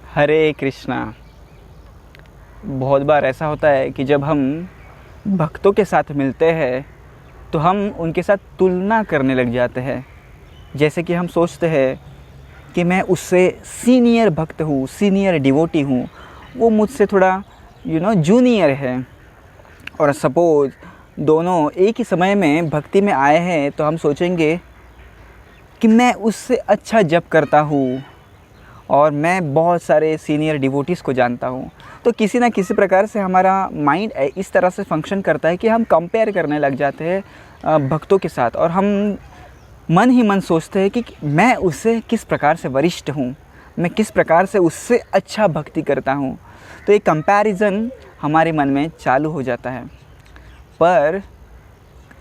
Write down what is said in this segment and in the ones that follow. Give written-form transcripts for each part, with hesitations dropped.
हरे कृष्णा। बहुत बार ऐसा होता है कि जब हम भक्तों के साथ मिलते हैं तो हम उनके साथ तुलना करने लग जाते हैं। जैसे कि हम सोचते हैं कि मैं उससे सीनियर भक्त हूँ, सीनियर डिवोटी हूँ, वो मुझसे थोड़ा जूनियर है। और सपोज़ दोनों एक ही समय में भक्ति में आए हैं तो हम सोचेंगे कि मैं उससे अच्छा जप करता हूँ और मैं बहुत सारे सीनियर डिवोटीज़ को जानता हूँ। तो किसी ना किसी प्रकार से हमारा माइंड इस तरह से फंक्शन करता है कि हम कंपेयर करने लग जाते हैं भक्तों के साथ, और हम मन ही मन सोचते हैं कि मैं उससे किस प्रकार से वरिष्ठ हूँ, मैं किस प्रकार से उससे अच्छा भक्ति करता हूँ। तो ये कंपैरिजन हमारे मन में चालू हो जाता है। पर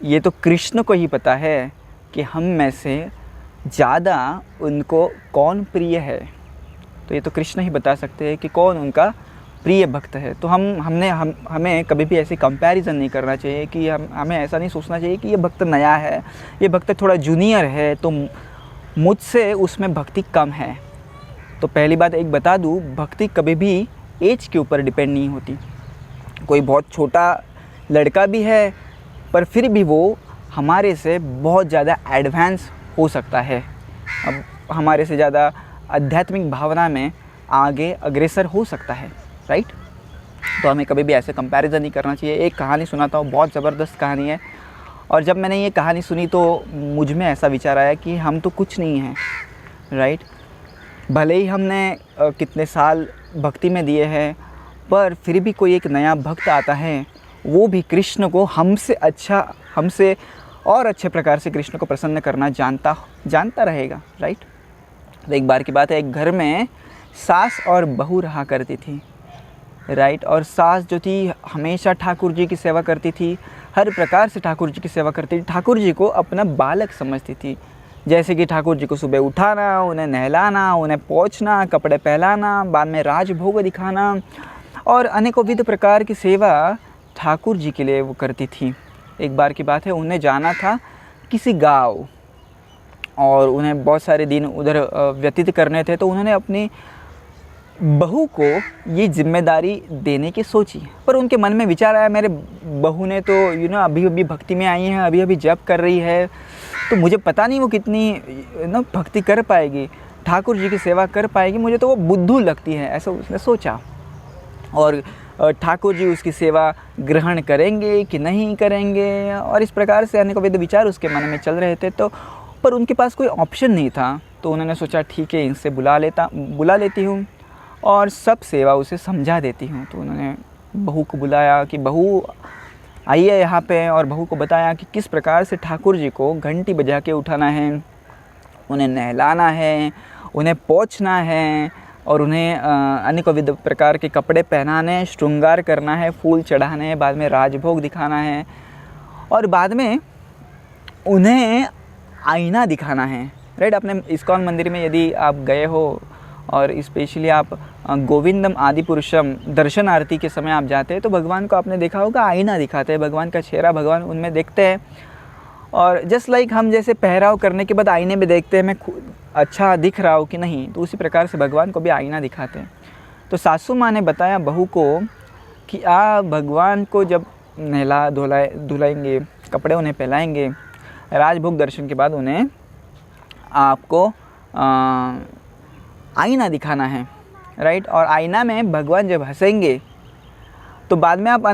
ये तो कृष्ण को ही पता है कि हम में से ज़्यादा उनको कौन प्रिय है। तो ये तो कृष्ण ही बता सकते हैं कि कौन उनका प्रिय भक्त है। तो हमें कभी भी ऐसे कंपैरिजन नहीं करना चाहिए कि हमें ऐसा नहीं सोचना चाहिए कि ये भक्त नया है, ये भक्त थोड़ा जूनियर है तो मुझसे उसमें भक्ति कम है। तो पहली बात एक बता दूँ, भक्ति कभी भी एज के ऊपर डिपेंड नहीं होती। कोई बहुत छोटा लड़का भी है पर फिर भी वो हमारे से बहुत ज़्यादा एडवांस हो सकता है, अब हमारे से ज़्यादा आध्यात्मिक भावना में आगे अग्रसर हो सकता है, राइट। तो हमें कभी भी ऐसे कंपैरिजन नहीं करना चाहिए। एक कहानी सुनाता हूँ, बहुत ज़बरदस्त कहानी है। और जब मैंने ये कहानी सुनी तो मुझ में ऐसा विचार आया कि हम तो कुछ नहीं हैं, राइट। भले ही हमने कितने साल भक्ति में दिए हैं, पर फिर भी कोई एक नया भक्त आता है, वो भी कृष्ण को हमसे और अच्छे प्रकार से कृष्ण को प्रसन्न करना जानता रहेगा, राइट। तो एक बार की बात है, एक घर में सास और बहू रहा करती थी, राइट। और सास जो थी हमेशा ठाकुर जी की सेवा करती थी, हर प्रकार से ठाकुर जी की सेवा करती थी, ठाकुर जी को अपना बालक समझती थी। जैसे कि ठाकुर जी को सुबह उठाना, उन्हें नहलाना, उन्हें पोंछना, कपड़े पहनाना, बाद में राजभोग दिखाना और अनेकों विध प्रकार की सेवा ठाकुर जी के लिए वो करती थी। एक बार की बात है, उन्हें जाना था किसी गाँव और उन्हें बहुत सारे दिन उधर व्यतीत करने थे। तो उन्होंने अपनी बहू को ये जिम्मेदारी देने की सोची, पर उनके मन में विचार आया, मेरे बहू ने तो अभी अभी भक्ति में आई है, अभी अभी जप कर रही है, तो मुझे पता नहीं वो कितनी भक्ति कर पाएगी, ठाकुर जी की सेवा कर पाएगी, मुझे तो वो बुद्धू लगती है, ऐसा उसने सोचा। और ठाकुर जी उसकी सेवा ग्रहण करेंगे कि नहीं करेंगे, और इस प्रकार से अनेकों विध विचार उसके मन में चल रहे थे। तो पर उनके पास कोई ऑप्शन नहीं था। तो उन्होंने सोचा ठीक है, इनसे बुला लेती हूँ और सब सेवा उसे समझा देती हूँ। तो उन्होंने बहू को बुलाया कि बहू आइए यहाँ पे, और बहू को बताया कि किस प्रकार से ठाकुर जी को घंटी बजा के उठाना है, उन्हें नहलाना है, उन्हें पोंछना है और उन्हें अनेकों विध प्रकार के कपड़े पहनाने, श्रृंगार करना है, फूल चढ़ाने, बाद में राजभोग दिखाना है और बाद में उन्हें आईना दिखाना है, राइट। अपने इस्कॉन मंदिर में यदि आप गए हो और स्पेशली आप गोविंदम आदि पुरुषम दर्शन आरती के समय आप जाते हैं तो भगवान को आपने देखा होगा आईना दिखाते हैं, भगवान का चेहरा भगवान उनमें देखते हैं। और जस्ट लाइक हम जैसे पहराव करने के बाद आईने में देखते हैं मैं अच्छा दिख रहा हूँ कि नहीं, तो उसी प्रकार से भगवान को भी आईना दिखाते हैं। तो सासू माँ ने बताया बहू को कि भगवान को जब धुलाएंगे, कपड़े उन्हें पहनाएंगे, राजभोग दर्शन के बाद उन्हें आपको आईना दिखाना है, राइट। और आईना में भगवान जब हंसेंगे तो बाद में आप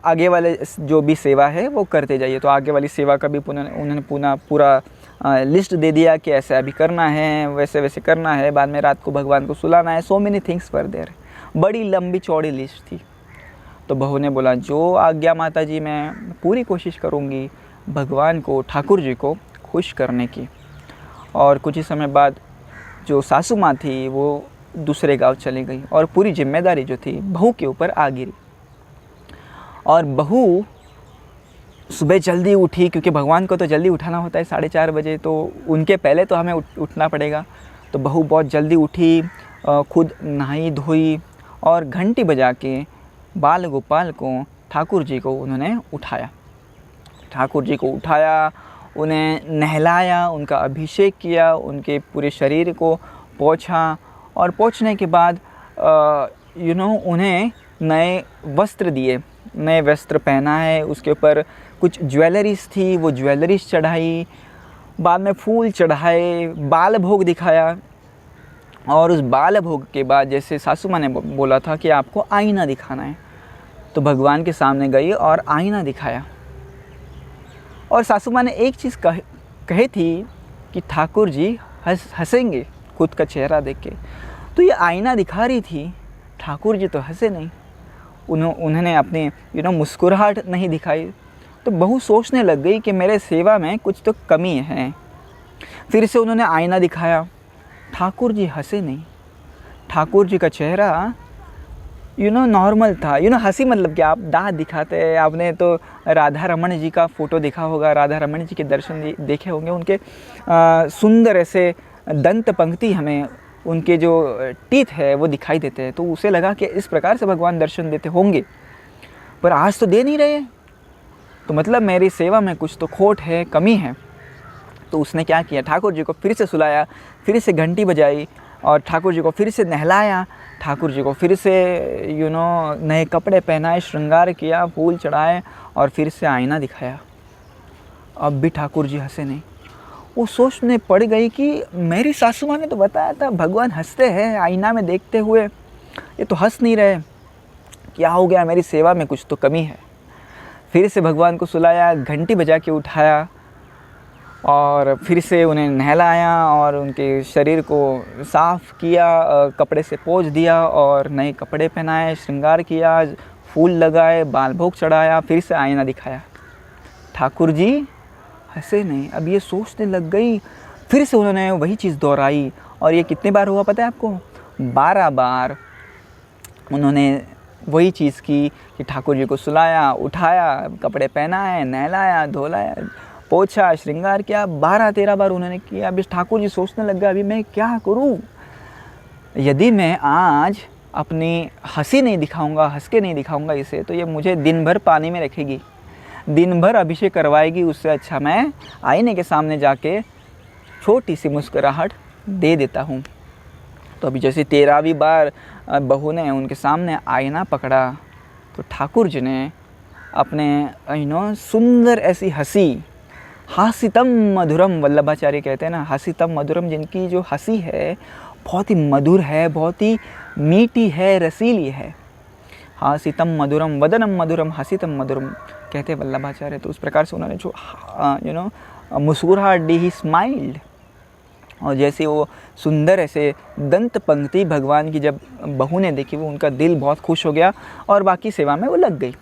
आगे वाले जो भी सेवा है वो करते जाइए। तो आगे वाली सेवा का भी उन्होंने पूरा लिस्ट दे दिया कि ऐसा अभी करना है, वैसे वैसे करना है, बाद में रात को भगवान को सुलाना है। So many things were there, बड़ी लंबी चौड़ी लिस्ट थी। तो बहू ने बोला जो आज्ञा माता जी, मैं पूरी कोशिश करूँगी भगवान को, ठाकुर जी को खुश करने की। और कुछ ही समय बाद जो सासू माँ थी वो दूसरे गांव चली गई और पूरी जिम्मेदारी जो थी बहू के ऊपर आ गिरी। और बहू सुबह जल्दी उठी, क्योंकि भगवान को तो जल्दी उठाना होता है 4:30 बजे, तो उनके पहले तो हमें उठना पड़ेगा। तो बहू बहुत जल्दी उठी, खुद नहाई धोई और घंटी बजा के बाल गोपाल को, ठाकुर जी को उन्होंने उठाया। ठाकुर जी को उठाया, उन्हें नहलाया, उनका अभिषेक किया, उनके पूरे शरीर को पोंछा और पोंछने के बाद उन्हें नए वस्त्र दिए, नए वस्त्र पहनाए, उसके ऊपर कुछ ज्वेलरीज थी, वो ज्वेलरीज चढ़ाई, बाद में फूल चढ़ाए, बाल भोग दिखाया। और उस बाल भोग के बाद जैसे सासू माँ ने बोला था कि आपको आईना दिखाना है, तो भगवान के सामने गई और आईना दिखाया। और सासू माँ ने एक चीज़ कही थी कि ठाकुर जी हंसेंगे खुद का चेहरा देख के। तो ये आईना दिखा रही थी, ठाकुर जी तो हंसे नहीं, उन्होंने अपनी मुस्कुराहट नहीं दिखाई। तो बहू सोचने लग गई कि मेरे सेवा में कुछ तो कमी है। फिर से उन्होंने आईना दिखाया, ठाकुर जी हंसे नहीं, ठाकुर जी का चेहरा नॉर्मल था। हंसी मतलब कि आप दांत दिखाते हैं। आपने तो राधा रमण जी का फ़ोटो देखा होगा, राधा रमण जी के दर्शन देखे होंगे, उनके सुंदर ऐसे दंत पंक्ति हमें उनके जो टीथ है वो दिखाई देते हैं। तो उसे लगा कि इस प्रकार से भगवान दर्शन देते होंगे, पर आज तो दे नहीं रहे, तो मतलब मेरी सेवा में कुछ तो खोट है, कमी है। तो उसने क्या किया, ठाकुर जी को फिर से सुलाया, फिर से घंटी बजाई और ठाकुर जी को फिर से नहलाया, ठाकुर जी को फिर से नए कपड़े पहनाए, श्रृंगार किया, फूल चढ़ाए और फिर से आईना दिखाया। अब भी ठाकुर जी हंसे नहीं। वो सोचने पड़ गई कि मेरी सासू माँ ने तो बताया था भगवान हंसते हैं आईना में देखते हुए, ये तो हंस नहीं रहे, क्या हो गया, मेरी सेवा में कुछ तो कमी है। फिर से भगवान को सुलाया, घंटी बजा के उठाया और फिर से उन्हें नहलाया और उनके शरीर को साफ़ किया, कपड़े से पोंछ दिया और नए कपड़े पहनाए, श्रृंगार किया, फूल लगाए, बाल भोग चढ़ाया, फिर से आईना दिखाया। ठाकुर जी हंसे नहीं। अब ये सोचने लग गई, फिर से उन्होंने वही चीज़ दोहराई। और ये कितने बार हुआ पता है आपको? 12 बार उन्होंने वही चीज़ की कि ठाकुर जी को सुलाया, उठाया, कपड़े पहनाए, नहलाया, धोलाया, पोछा, श्रृंगार किया, 12-13 बार उन्होंने किया। अभी ठाकुर जी सोचने लग गए, अभी मैं क्या करूं? यदि मैं आज अपनी हंसी नहीं दिखाऊंगा, हंस के नहीं दिखाऊंगा इसे, तो ये मुझे दिन भर पानी में रखेगी, दिन भर अभिषेक करवाएगी। उससे अच्छा मैं आईने के सामने जाके छोटी सी मुस्कुराहट दे देता हूँ। तो अभी जैसे 13वीं बार बहू ने उनके सामने आईना पकड़ा, तो ठाकुर जी ने अपने सुंदर ऐसी हंसी, हासितम मधुरम, वल्लभाचार्य कहते हैं ना, हासितम मधुरम, जिनकी जो हंसी है बहुत ही मधुर है, बहुत ही मीठी है, रसीली है। हासितम मधुरम वदनम मधुरम हसितम मधुरम कहते हैं वल्लभाचार्य। तो उस प्रकार से उन्होंने जो मुस्कुराहट दी, ही स्माइल्ड। और जैसे वो सुंदर ऐसे दंत पंक्ति भगवान की जब बहू ने देखी, वो उनका दिल बहुत खुश हो गया और बाकी सेवा में वो लग गई।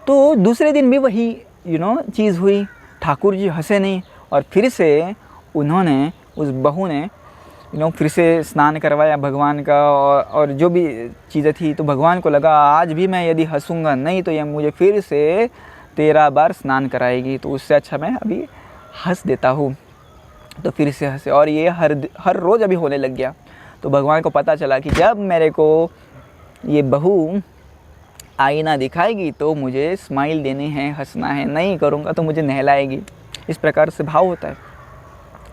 तो दूसरे दिन भी वही चीज़ हुई, ठाकुर जी हंसे नहीं और फिर से उन्होंने, उस बहू ने फिर से स्नान करवाया भगवान का और जो भी चीज़ें थी। तो भगवान को लगा आज भी मैं यदि हंसूंगा नहीं तो ये मुझे फिर से 13 बार स्नान कराएगी, तो उससे अच्छा मैं अभी हंस देता हूँ। तो फिर से हंसे और ये हर रोज़ अभी होने लग गया। तो भगवान को पता चला कि जब मेरे को ये बहू आईना दिखाएगी तो मुझे स्माइल देनी है, हंसना है, नहीं करूँगा तो मुझे नहलाएगी। इस प्रकार से भाव होता है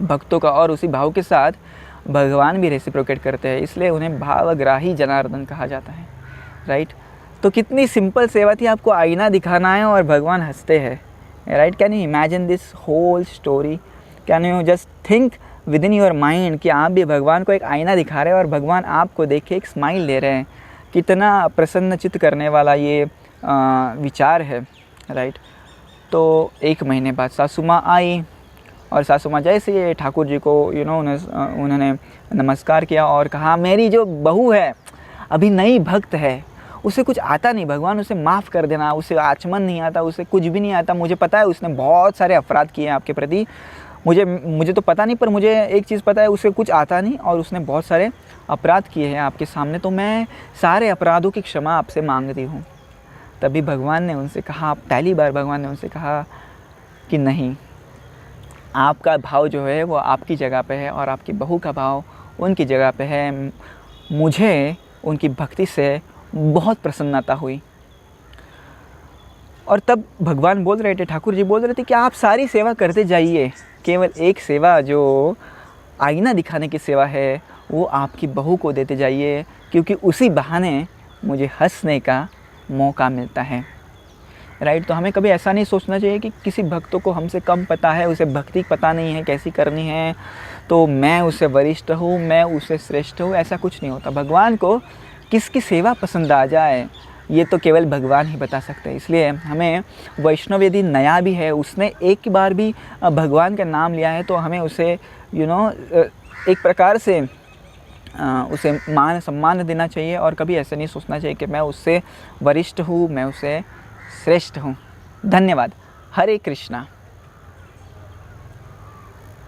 भक्तों का, और उसी भाव के साथ भगवान भी रेसिप्रोकेट करते हैं, इसलिए उन्हें भावग्राही जनार्दन कहा जाता है, राइट। तो कितनी सिंपल सेवा थी, आपको आईना दिखाना है और भगवान हंसते हैं, right. Can you imagine this whole story? Can you just think within your mind कि आप भी भगवान को एक आईना दिखा रहे हैं और भगवान आपको देख के एक स्माइल दे रहे हैं। कितना प्रसन्नचित्त करने वाला ये विचार है, राइट। तो 1 महीने बाद सासू माँ आई और सासू माँ जैसे ये ठाकुर जी को उन्होंने नमस्कार किया और कहा, मेरी जो बहू है अभी नई भक्त है, उसे कुछ आता नहीं, भगवान उसे माफ़ कर देना, उसे आचमन नहीं आता, उसे कुछ भी नहीं आता। मुझे पता है उसने बहुत सारे अपराध किए हैं आपके प्रति, मुझे तो पता नहीं, पर मुझे एक चीज़ पता है, उसे कुछ आता नहीं और उसने बहुत सारे अपराध किए हैं आपके सामने, तो मैं सारे अपराधों की क्षमा आपसे मांगती हूँ। तभी भगवान ने उनसे कहा, पहली बार भगवान ने उनसे कहा कि नहीं, आपका भाव जो है वो आपकी जगह पे है और आपकी बहू का भाव उनकी जगह पे है। मुझे उनकी भक्ति से बहुत प्रसन्नता हुई। और तब भगवान बोल रहे थे, ठाकुर जी बोल रहे थे कि आप सारी सेवा करते जाइए, केवल एक सेवा जो आईना दिखाने की सेवा है वो आपकी बहू को देते जाइए, क्योंकि उसी बहाने मुझे हंसने का मौका मिलता है। राइट। तो हमें कभी ऐसा नहीं सोचना चाहिए कि किसी भक्तों को हमसे कम पता है, उसे भक्ति पता नहीं है कैसी करनी है, तो मैं उससे वरिष्ठ हूँ, मैं उससे श्रेष्ठ हूँ। ऐसा कुछ नहीं होता। भगवान को किसकी सेवा पसंद आ जाए ये तो केवल भगवान ही बता सकते हैं। इसलिए हमें वैष्णव यदि नया भी है, उसने एक बार भी भगवान का नाम लिया है, तो हमें उसे एक प्रकार से उसे मान सम्मान देना चाहिए, और कभी ऐसा नहीं सोचना चाहिए कि मैं उससे वरिष्ठ हूँ, मैं उससे श्रेष्ठ हूँ। धन्यवाद। हरे कृष्णा।